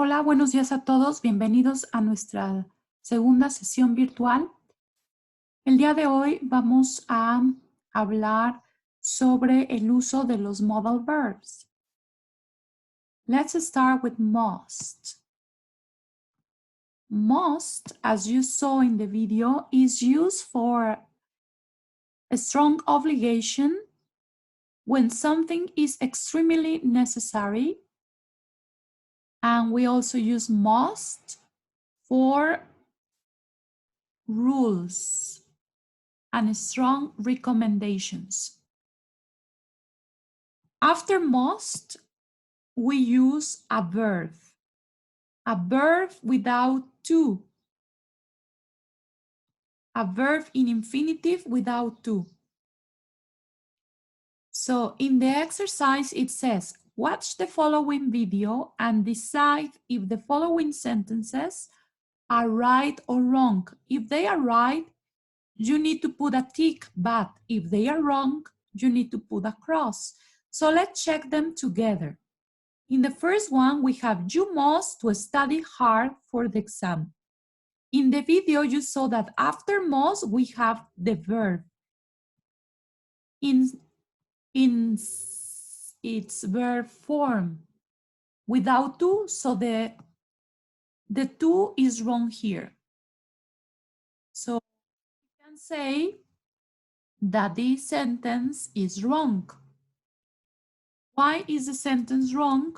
Hola, buenos días a todos. Bienvenidos a nuestra segunda sesión virtual. El día de hoy vamos a hablar sobre el uso de los modal verbs. Let's start with must. Must, as you saw in the video, is used for a strong obligation when something is extremely necessary. And we also use must for rules and strong recommendations. After must, we use a verb without to, a verb in infinitive without to. So in the exercise, it says, watch the following video and decide if the following sentences are right or wrong. If they are right, you need to put a tick, but if they are wrong, you need to put a cross. So let's check them together. In the first one, we have you must to study hard for the exam. In the video, you saw that after must, we have the verb in its verb form without to, so the to is wrong here. So we can say that this sentence is wrong. Why is the sentence wrong?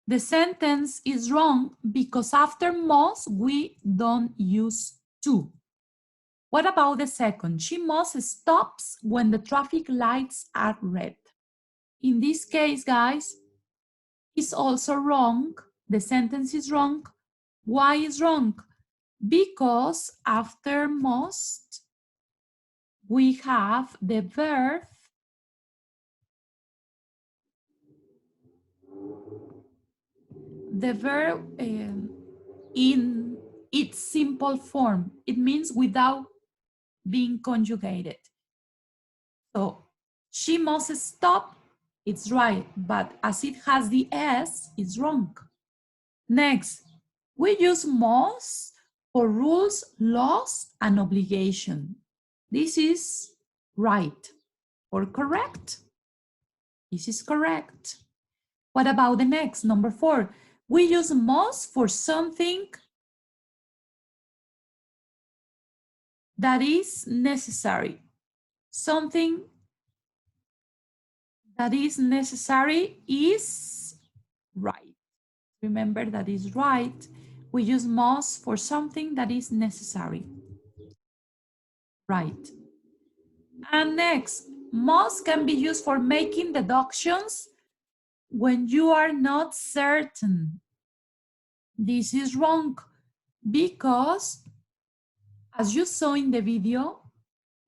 The sentence is wrong because after must, we don't use to. What about the second? She must stop when the traffic lights are red. In this case, guys, it's also wrong. The sentence is wrong. Why is wrong? Because after must, we have the verb in its simple form. It means without being conjugated. So she must stop, it's right, but as it has the S, it's wrong. Next, we use must for rules, laws, and obligation. This is right or correct. This is correct. What about the next, number 4? We use must for something that is necessary. Something that is necessary is right. Remember that is right. We use must for something that is necessary. Right. And next, must can be used for making deductions when you are not certain. This is wrong because, as you saw in the video,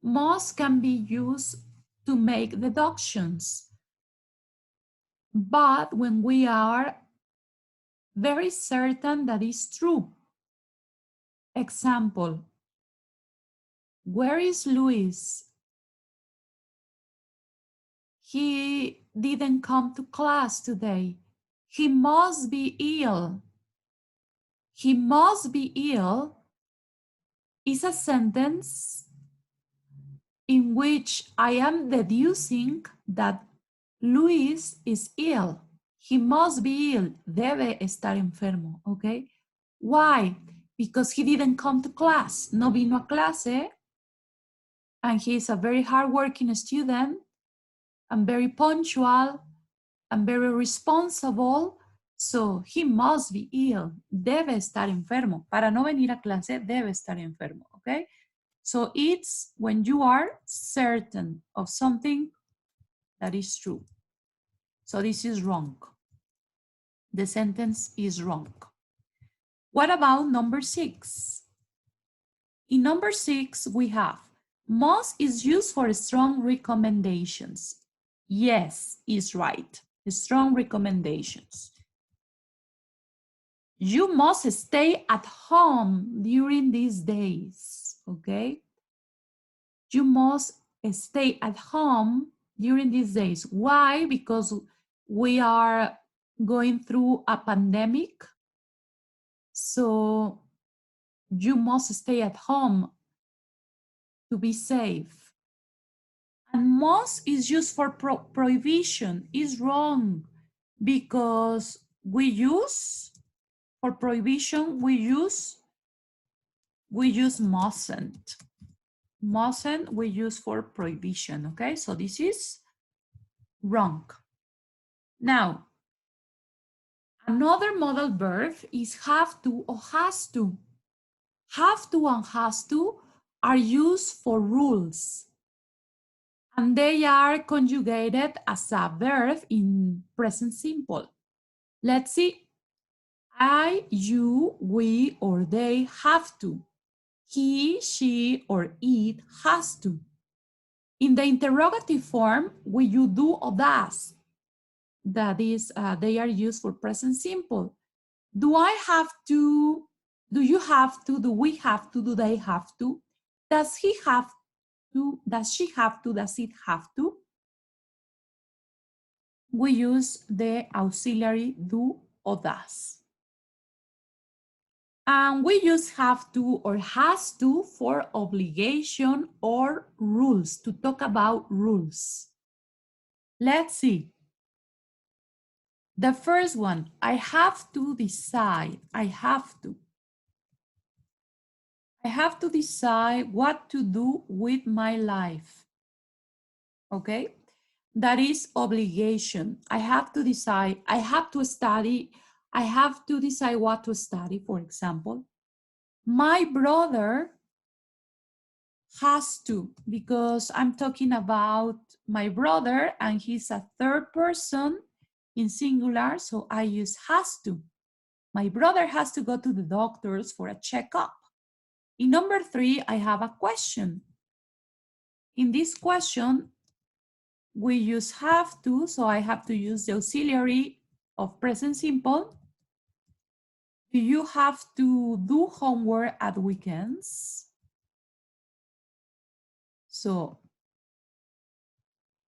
must can be used to make deductions. But when we are very certain that is true. Example, where is Luis? He didn't come to class today. He must be ill. He must be ill is a sentence in which I am deducing that Luis is ill. He must be ill. Debe estar enfermo, okay? Why? Because he didn't come to class. No vino a clase. And he is a very hardworking student and very punctual and very responsible. So he must be ill. Debe estar enfermo. Para no venir a clase, debe estar enfermo, okay? So it's when you are certain of something that is true. So this is wrong. The sentence is wrong. What about number 6? In number 6, we have must is used for strong recommendations. Yes, is right. Strong recommendations. You must stay at home during these days, okay? You must stay at home during these days. Why? Because we are going through a pandemic So you must stay at home to be safe. And must is used for prohibition. Is wrong because we use, for prohibition, we use mustn't. Mustn't we use for prohibition, okay? So this is wrong. Now, another modal verb is have to or has to. Have to and has to are used for rules. And they are conjugated as a verb in present simple. Let's see. I, you, we, or they have to. He, she, or it has to. In the interrogative form, will you do or does? That is, they are used for present simple. Do I have to? Do you have to? Do we have to? Do they have to? Does he have to? Does she have to? Does it have to? We use the auxiliary do or does. And we use have to or has to for obligation or rules, to talk about rules. Let's see. The first one, I have to decide. I have to. I have to decide what to do with my life. Okay? That is obligation. I have to decide. I have to study. I have to decide what to study, for example. My brother has to, because I'm talking about my brother and he's a third person in singular, so I use has to. My brother has to go to the doctors for a checkup. In number 3, I have a question. In this question, we use have to, so I have to use the auxiliary of present simple. Do you have to do homework at weekends? So,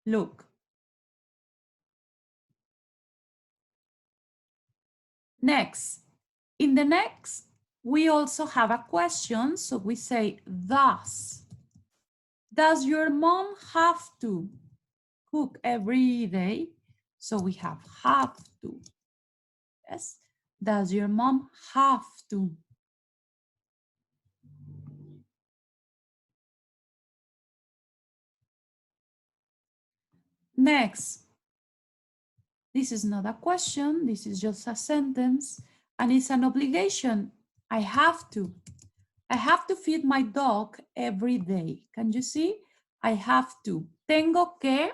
look. Next, in the next, we also have a question, so we say does. Does your mom have to cook every day? So we have to. Yes. Does your mom have to? Next, this is not a question, this is just a sentence, and it's an obligation. I have to. I have to feed my dog every day. Can you see? I have to. Tengo que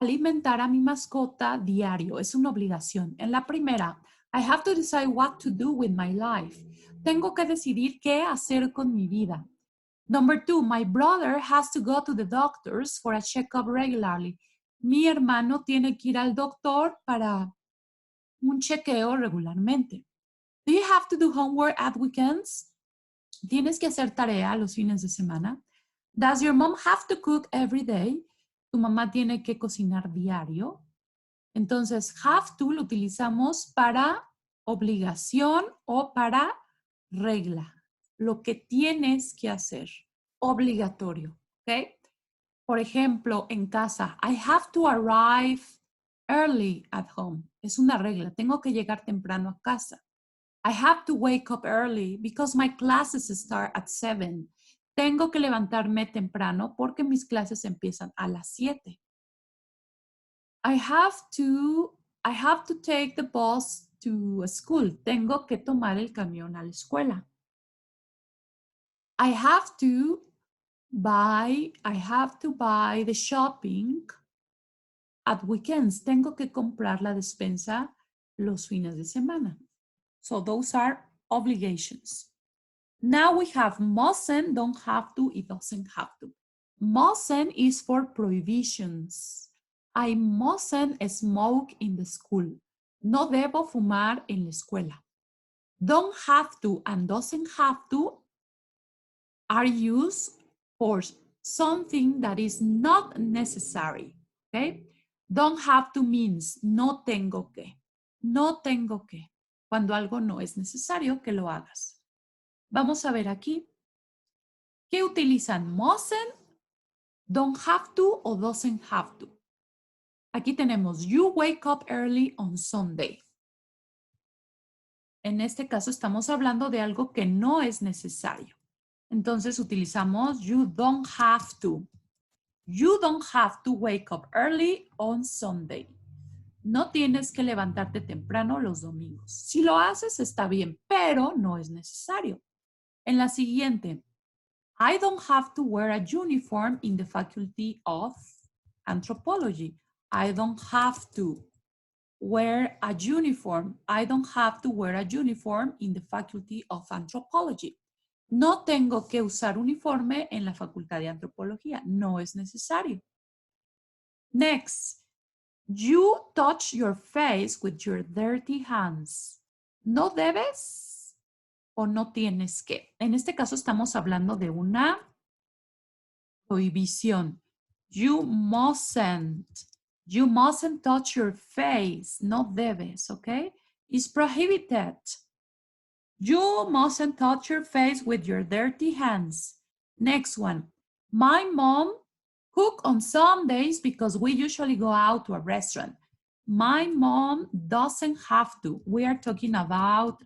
alimentar a mi mascota diario. Es una obligación. En la primera, I have to decide what to do with my life. Tengo que decidir qué hacer con mi vida. Number 2, my brother has to go to the doctors for a checkup regularly. Mi hermano tiene que ir al doctor para un chequeo regularmente. Do you have to do homework at weekends? ¿Tienes que hacer tarea los fines de semana? Does your mom have to cook every day? ¿Tu mamá tiene que cocinar diario? Entonces, have to lo utilizamos para obligación o para regla. Lo que tienes que hacer. Obligatorio. ¿Ok? Por ejemplo, en casa, I have to arrive early at home. Es una regla. Tengo que llegar temprano a casa. I have to wake up early because my classes start at 7. Tengo que levantarme temprano porque mis clases empiezan a las 7. I have to take the bus to school. Tengo que tomar el camión a la escuela. I have to buy the shopping at weekends. Tengo que comprar la despensa los fines de semana. So those are obligations. Now we have mustn't, don't have to, it doesn't have to. Mustn't is for prohibitions. I mustn't smoke in the school. No debo fumar en la escuela. Don't have to and doesn't have to are used for something that is not necessary, okay? Don't have to means no tengo que. No tengo que. cuando algo no es necesario que lo hagas. Vamos a ver aquí. ¿Qué utilizan? Mustn't, don't have to o doesn't have to. Aquí tenemos you wake up early on Sunday. En este caso estamos hablando de algo que no es necesario. Entonces utilizamos you don't have to. You don't have to wake up early on Sunday. No tienes que levantarte temprano los domingos. Si lo haces está bien, pero no es necesario. En la siguiente, I don't have to wear a uniform in the Faculty of Anthropology. I don't have to wear a uniform. I don't have to wear a uniform in the Faculty of Anthropology. No tengo que usar uniforme en la Facultad de Antropología. No es necesario. Next, you touch your face with your dirty hands. ¿No debes o no tienes que? En este caso estamos hablando de una prohibición. You mustn't. You mustn't touch your face. No debes, ¿ok? It's prohibited. You mustn't touch your face with your dirty hands. Next one. My mom cook on Sundays because we usually go out to a restaurant. My mom doesn't have to. We are talking about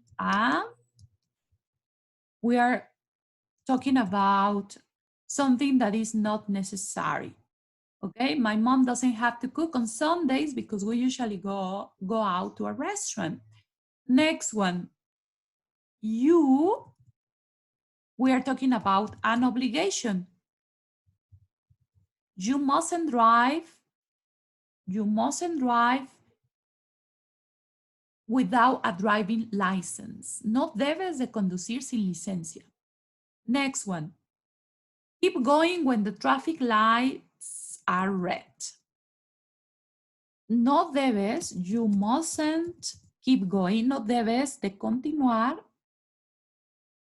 something that is not necessary. Okay, my mom doesn't have to cook on Sundays because we usually go out to a restaurant. Next one. We are talking about an obligation. You mustn't drive without a driving license. No debes de conducir sin licencia. Next one. Keep going when the traffic lights are red. No debes, you mustn't keep going. No debes de continuar.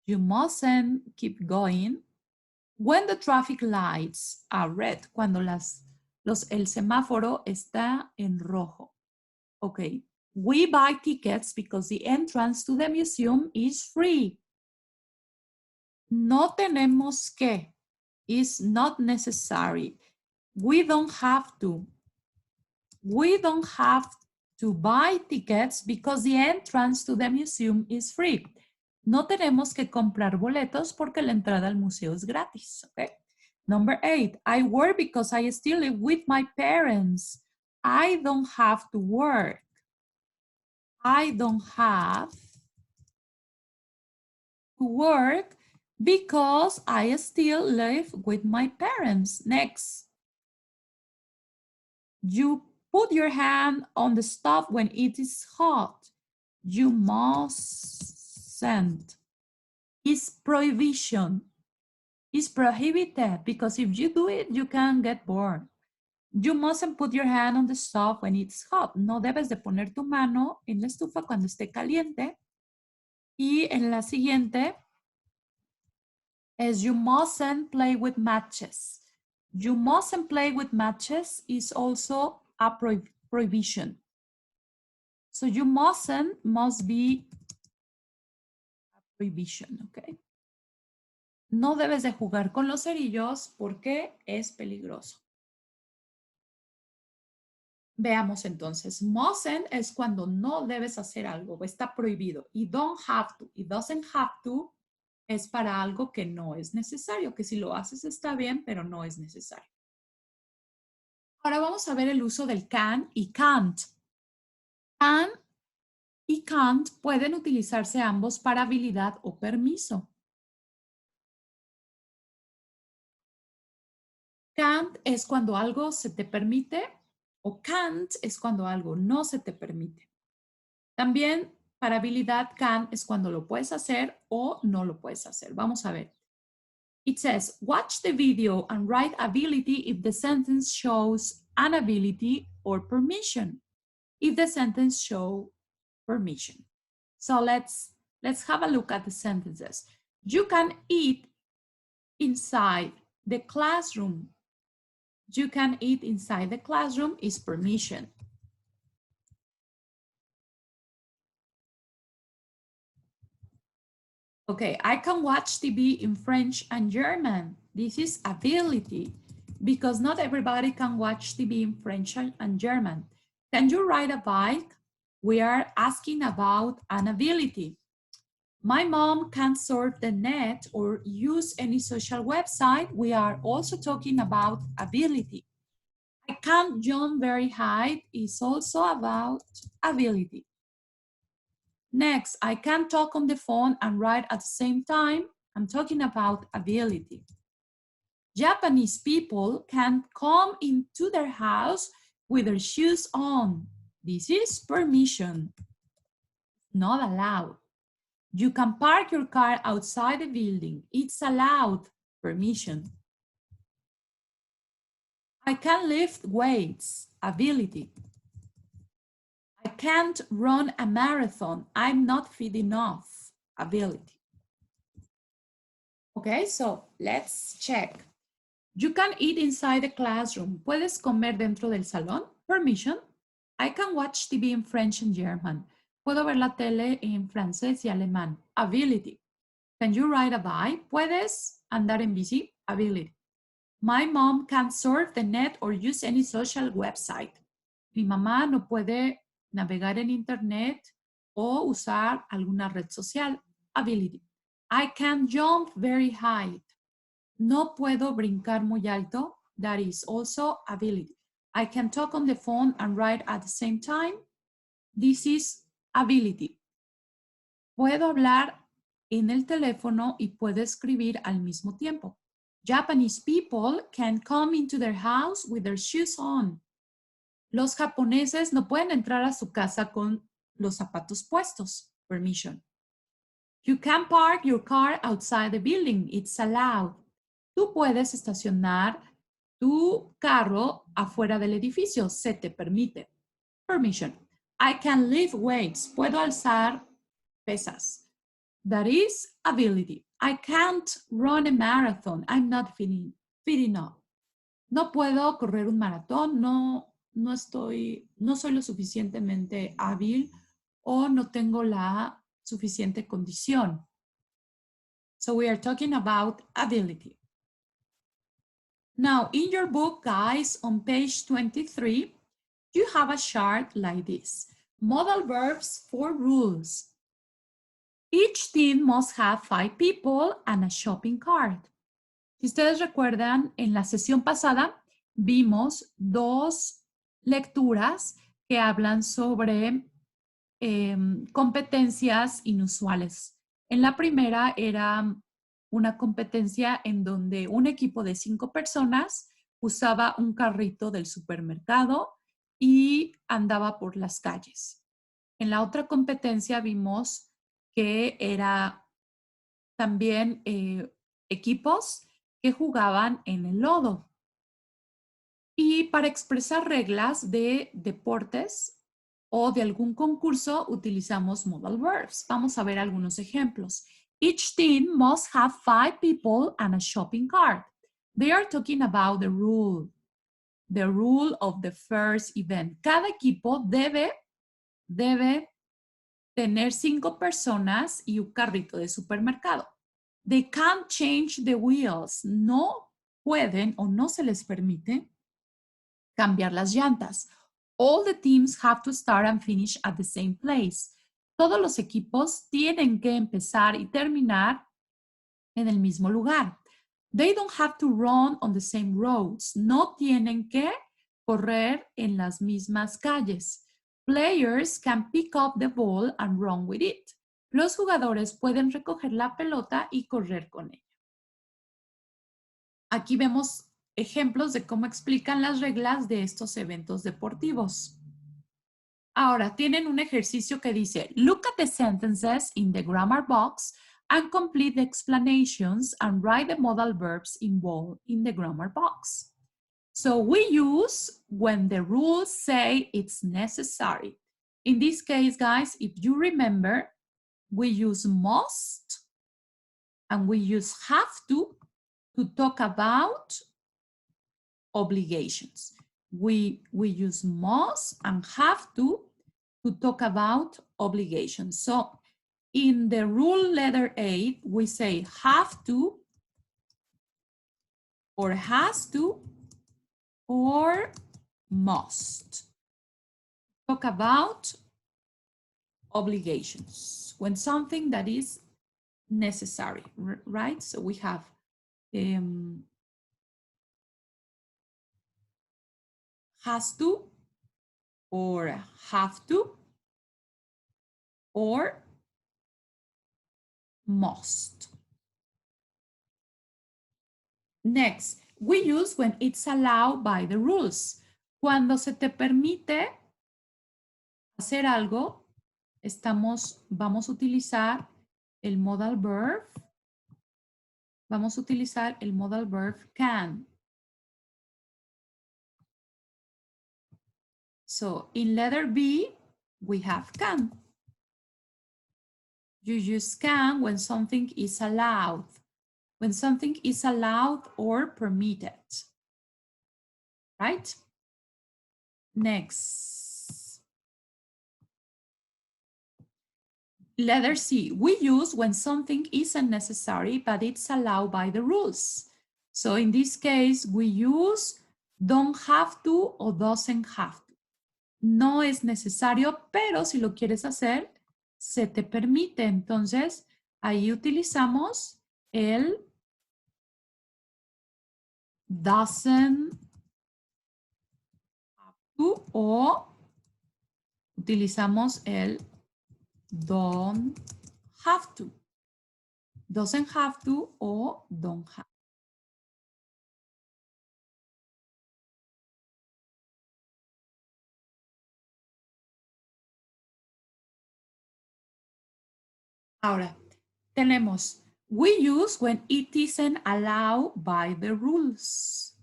You mustn't keep going when the traffic lights are red. Cuando el semáforo está en rojo. Okay. We buy tickets because the entrance to the museum is free. No tenemos que. Is not necessary. We don't have to. We don't have to buy tickets because the entrance to the museum is free. No tenemos que comprar boletos porque la entrada al museo es gratis. Okay. Number 8, I work because I still live with my parents. I don't have to work. I don't have to work because I still live with my parents. Next. You put your hand on the stove when it is hot. You mustn't. It's prohibition. It's prohibited because if you do it, you can get burned. You mustn't put your hand on the stove when it's hot. No debes de poner tu mano en la estufa cuando esté caliente. Y en la siguiente es you mustn't play with matches. You mustn't play with matches is also a prohibition. So you mustn't must be a prohibition, okay? No debes de jugar con los cerillos porque es peligroso. Veamos entonces, mustn't es cuando no debes hacer algo o está prohibido. Y don't have to y doesn't have to es para algo que no es necesario, que si lo haces está bien, pero no es necesario. Ahora vamos a ver el uso del can y can't. Can y can't pueden utilizarse ambos para habilidad o permiso. Can't es cuando algo se te permite o can't es cuando algo no se te permite. También para habilidad can es cuando lo puedes hacer o no lo puedes hacer. Vamos a ver. It says, watch the video and write ability if the sentence shows an ability or permission. If the sentence shows permission. So let's have a look at the sentences. You can eat inside the classroom. You can eat inside the classroom is permission. Okay, I can watch TV in French and German. This is ability because not everybody can watch TV in French and German. Can you ride a bike? We are asking about an ability. My mom can't surf the net or use any social website. We are also talking about ability. I can't jump very high is also about ability. Next, I can talk on the phone and write at the same time. I'm talking about ability. Japanese people can come into their house with their shoes on. This is permission, not allowed. You can park your car outside the building. It's allowed, permission. I can lift weights, ability. I can't run a marathon. I'm not fit enough, ability. Okay, so let's check. You can eat inside the classroom. Puedes comer dentro del salón. Permission. I can watch TV in French and German. Puedo ver la tele en francés y alemán. Ability. Can you ride a bike? ¿Puedes andar en bici? Ability. My mom can't surf the net or use any social website. Mi mamá no puede navegar en internet o usar alguna red social. Ability. I can't jump very high. No puedo brincar muy alto. That is also ability. I can talk on the phone and write at the same time. This is ability. Puedo hablar en el teléfono y puedo escribir al mismo tiempo. Japanese people can come into their house with their shoes on. Los japoneses no pueden entrar a su casa con los zapatos puestos. Permission. You can park your car outside the building. It's allowed. Tú puedes estacionar tu carro afuera del edificio. Se te permite. Permission. I can lift weights. Puedo alzar pesas. That is ability. I can't run a marathon. I'm not fit enough. No puedo correr un maratón. No soy lo suficientemente hábil o no tengo la suficiente condición. So we are talking about ability. Now, in your book, guys, on page 23, you have a chart like this. Modal verbs for rules. Each team must have 5 people and a shopping cart. Si ustedes recuerdan, en la sesión pasada vimos 2 lecturas que hablan sobre competencias inusuales. En la primera era una competencia en donde un equipo de 5 personas usaba un carrito del supermercado y andaba por las calles. En la otra competencia vimos que era también equipos que jugaban en el lodo. Y para expresar reglas de deportes o de algún concurso utilizamos modal verbs. Vamos a ver algunos ejemplos. Each team must have 5 people and a shopping cart. They are talking about the rule of the first event. Cada equipo debe tener 5 personas y un carrito de supermercado. They can't change the wheels. No pueden o no se les permite cambiar las llantas. All the teams have to start and finish at the same place. Todos los equipos tienen que empezar y terminar en el mismo lugar. They don't have to run on the same roads. No tienen que correr en las mismas calles. Players can pick up the ball and run with it. Los jugadores pueden recoger la pelota y correr con ella. Aquí vemos ejemplos de cómo explican las reglas de estos eventos deportivos. Ahora, tienen un ejercicio que dice, look at the sentences in the grammar box and complete the explanations and write the modal verbs involved in the grammar box. So we use when the rules say it's necessary. In this case, guys, if you remember, we use must and we use have to talk about obligations. We use must and have to talk about obligations. So in the rule letter A, we say have to, or has to, or must. Talk about obligations, when something that is necessary, right? So we have has to, or have to, or must. Next, we use when it's allowed by the rules. Cuando se te permite hacer algo, vamos a utilizar el modal verb. Vamos a utilizar el modal verb can. So in letter B, we have can. You use can when something is allowed. When something is allowed or permitted. Right? Next. Letter C, we use when something isn't necessary, but it's allowed by the rules. So in this case, we use don't have to or doesn't have to. No es necesario, pero si lo quieres hacer, se te permite. Entonces, ahí utilizamos el doesn't have to o utilizamos el don't have to. Doesn't have to o don't have. Ahora, tenemos we use when it isn't allowed by the rules.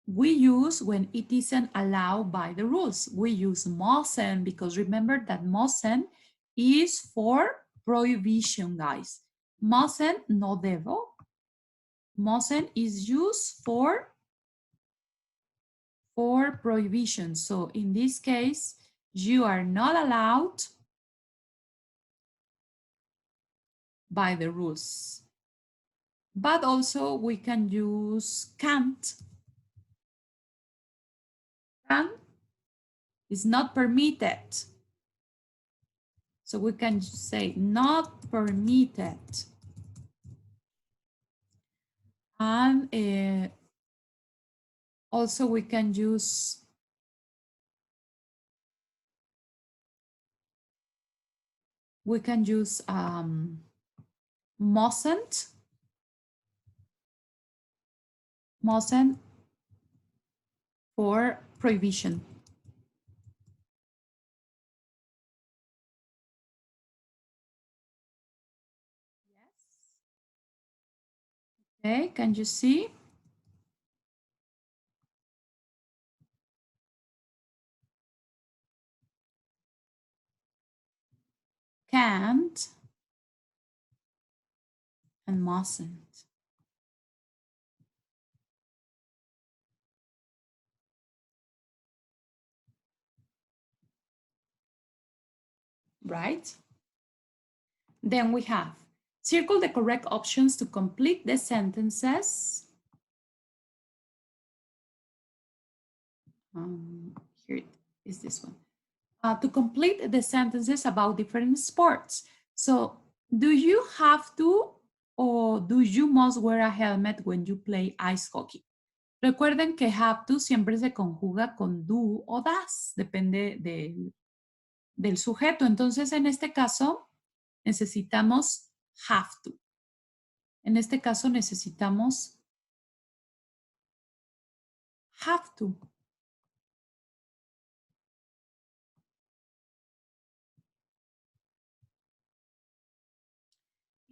We use when it isn't allowed by the rules. We use mustn't because remember that mustn't is for prohibition, guys. Mustn't, no debo. Mustn't is used for prohibition. So in this case, you are not allowed by the rules. But also we can use can't. Can is not permitted. So we can say not permitted. And also we can use mustn't for prohibition. Yes. Okay, can you see? Can't and mustn't. Right? Then we have circle the correct options to complete the sentences. Here is this one. To complete the sentences about different sports. So, do you have to or do you must wear a helmet when you play ice hockey? Recuerden que have to siempre se conjuga con do o does, depende del sujeto. Entonces, en este caso, necesitamos have to. En este caso, necesitamos have to.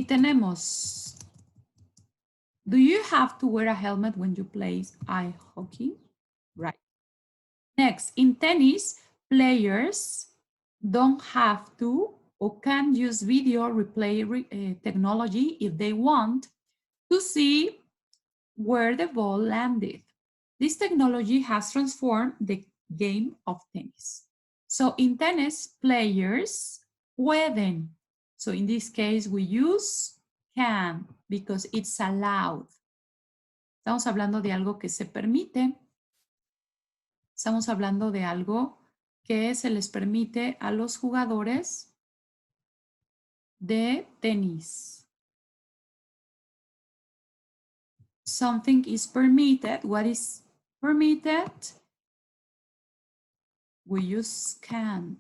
Y tenemos, do you have to wear a helmet when you play ice hockey? Right. Next, in tennis, players don't have to or can use video replay technology if they want to see where the ball landed. This technology has transformed the game of tennis. So in tennis, players pueden So in this case, we use can because it's allowed. Estamos hablando de algo que se permite. Estamos hablando de algo que se les permite a los jugadores de tenis. Something is permitted. What is permitted? We use can.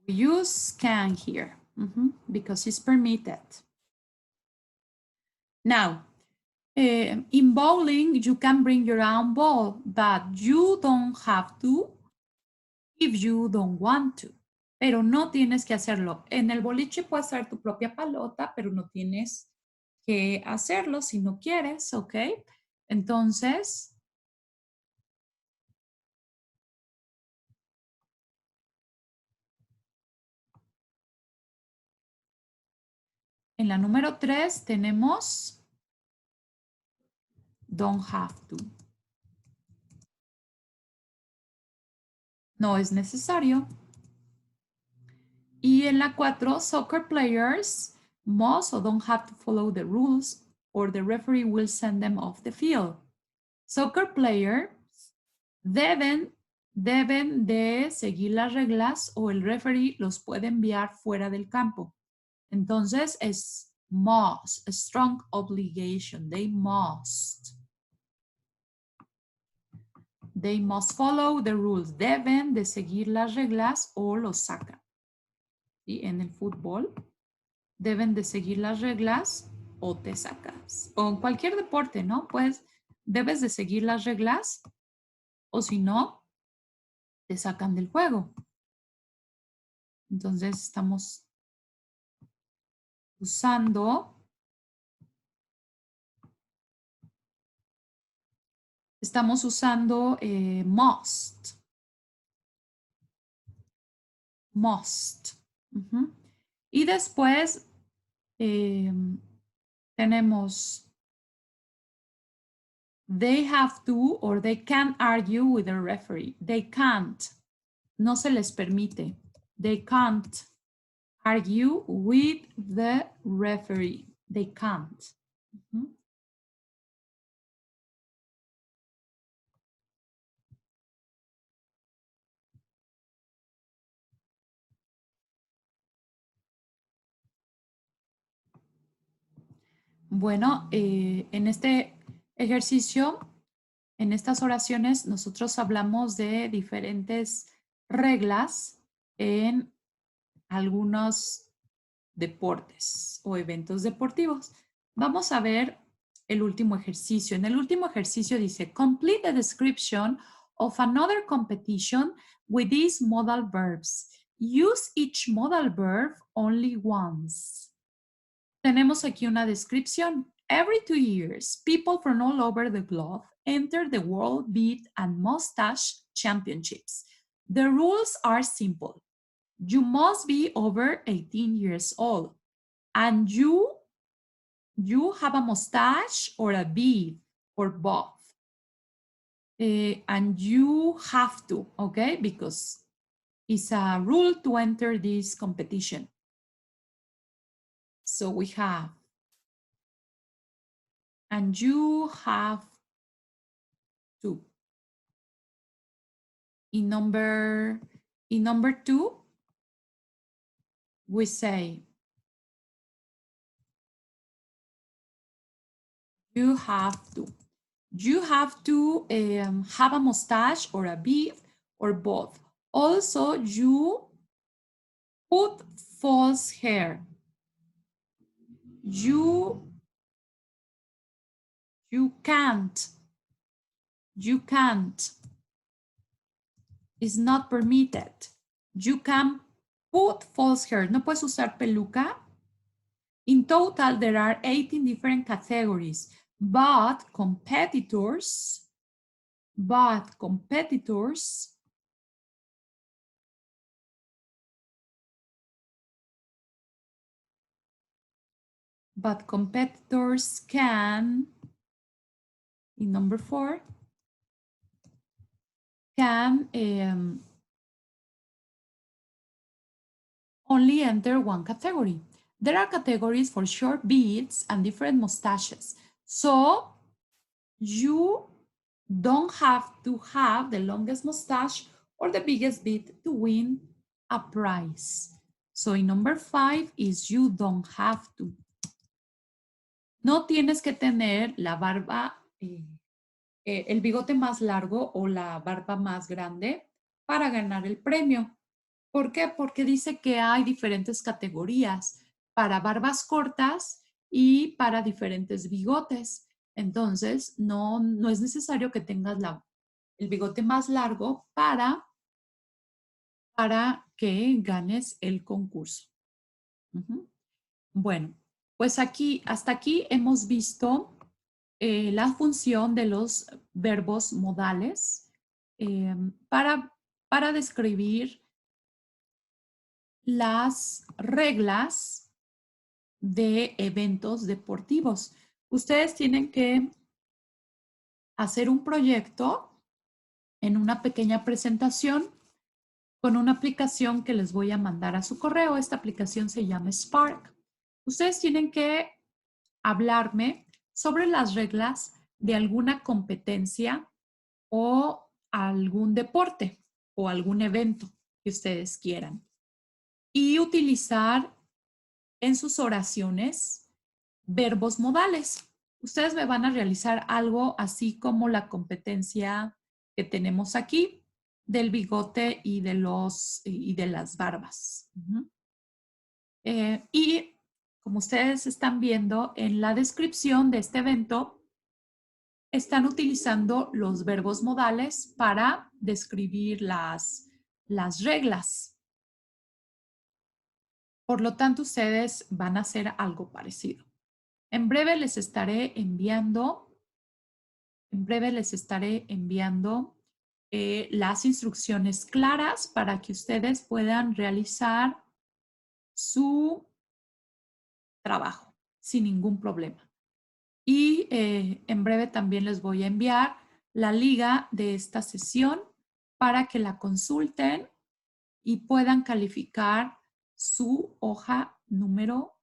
We use can here because it's permitted. Now, in bowling, you can bring your own ball, but you don't have to if you don't want to. Pero no tienes que hacerlo. En el boliche puedes traer tu propia pelota, pero no tienes que hacerlo si no quieres, ¿ok? Entonces, en la número 3 tenemos don't have to. No es necesario. Y en la 4, soccer players must or don't have to follow the rules or the referee will send them off the field. Soccer players deben de seguir las reglas o el referee los puede enviar fuera del campo. Entonces es must, a strong obligation. They must. They must follow the rules. Deben de seguir las reglas o los sacan. Y en el fútbol deben de seguir las reglas o te sacas. O en cualquier deporte, ¿no? Pues debes de seguir las reglas o si no, te sacan del juego. Entonces estamos usando must. Must. Y después tenemos they have to or they can argue with the referee. They can't. No se les permite. They can't argue with the referee. They can't. Bueno, en este ejercicio, en estas oraciones, nosotros hablamos de diferentes reglas en algunos deportes o eventos deportivos. Vamos a ver el último ejercicio. En el último ejercicio dice, complete the description of another competition with these modal verbs. Use each modal verb only once. Tenemos aquí una descripción. Every 2 years, people from all over the globe enter the World Beard and Mustache Championships. The rules are simple. You must be over 18 years old and you have a mustache or a beard or both. And you have to, okay, because it's a rule to enter this competition. So we have, and you have to. In number 2, we say, you have to. You have to have a mustache or a beard or both. Also, you put false hair. You can't. You can't. It's not permitted. You can put false hair. No puedes usar peluca. In total, there are 18 different categories, but competitors but competitors can, in number 4, can only enter one category. There are categories for short beards and different mustaches. So you don't have to have the longest mustache or the biggest beard to win a prize. So in number 5 is you don't have to. No tienes que tener la barba, el bigote más largo o la barba más grande para ganar el premio. ¿Por qué? Porque dice que hay diferentes categorías para barbas cortas y para diferentes bigotes. Entonces, no es necesario que tengas el bigote más largo para que ganes el concurso. Bueno, pues hasta aquí hemos visto la función de los verbos modales para describir las reglas de eventos deportivos. Ustedes tienen que hacer un proyecto en una pequeña presentación con una aplicación que les voy a mandar a su correo. Esta aplicación se llama Spark. Ustedes tienen que hablarme sobre las reglas de alguna competencia o algún deporte o algún evento que ustedes quieran y utilizar en sus oraciones verbos modales. Ustedes me van a realizar algo así como la competencia que tenemos aquí del bigote y de las barbas. Y como ustedes están viendo en la descripción de este evento, están utilizando los verbos modales para describir las reglas. Por lo tanto, ustedes van a hacer algo parecido. En breve les estaré enviando las instrucciones claras para que ustedes puedan realizar su trabajo sin ningún problema. Y en breve también les voy a enviar la liga de esta sesión para que la consulten y puedan calificar su hoja número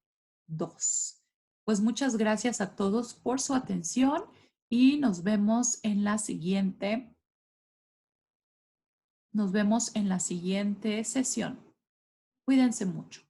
2. Pues muchas gracias a todos por su atención y nos vemos en la siguiente sesión. Cuídense mucho.